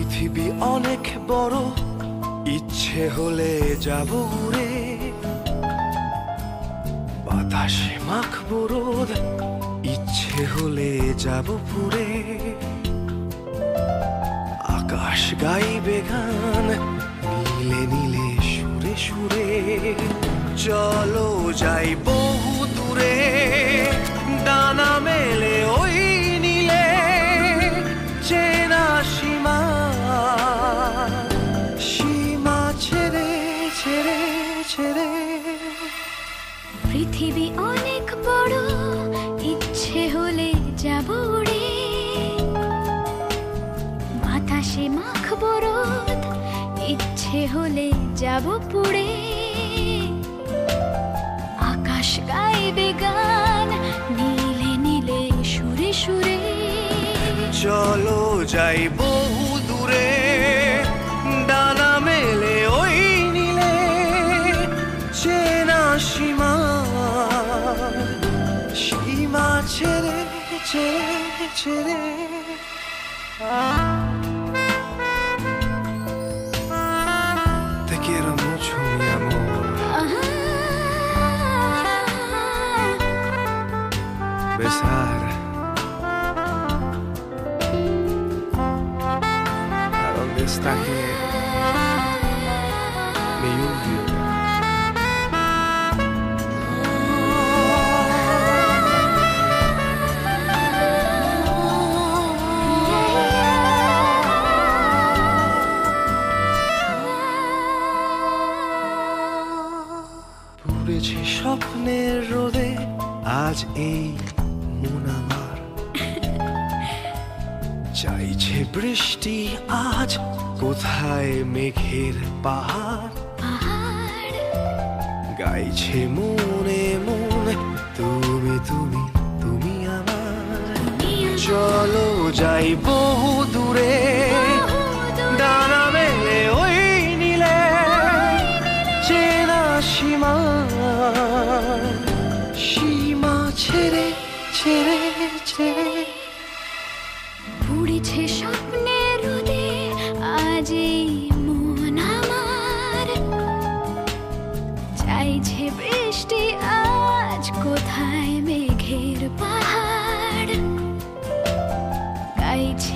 পৃথিবী অনেক বড়, ইচ্ছে হলে যাব উড়ে, বাতাসে মাখবো রোদ, ইচ্ছে হলে যাব পুড়ে। আকাশ গাইবে গান নীলে নীলে সুরে সুরে, চলো যাই বহু দূরে, ডানা মেলে ওই নীলে, চেনা সীমা সীমা ছেড়ে ছেড়ে ছেড়ে। পৃথিবী অনেক বড়, ইচ্ছে হলে যাব উড়ে, বাতাসে মাখবো রোদ, ইচ্ছে হলে যাব পুড়ে। আকাশ গাইবে গান নীলে নীলে সুরে সুরে, চলো যাই বহু দূরে, ডানা মেলে ওই নীলে, চেনা সীমা সীমা ছেড়ে ছেড়ে ছেড়ে। Te quiero mucho, mi amor. Besar. ¿A dónde está que mi lluvia? পুড়েছে স্বপ্নের রোদে আজ এই মন আমার, চাইছে বৃষ্টি আজ কোথায় মেঘের পাহাড়, গাইছে মনে মন তুমি তুমি তুমি আমার। চলো যাই বহু দূরে, ডানা মেলে ওই নীলে, চেনা সীমা সীমা ছেড়ে ছেড়ে ছেড়ে। পুড়েছে স্বপ্নের রোদে আজ এই মন আমার, চাইছে বৃষ্টি আজ কোথায় মেঘের পাহাড়, গাইছে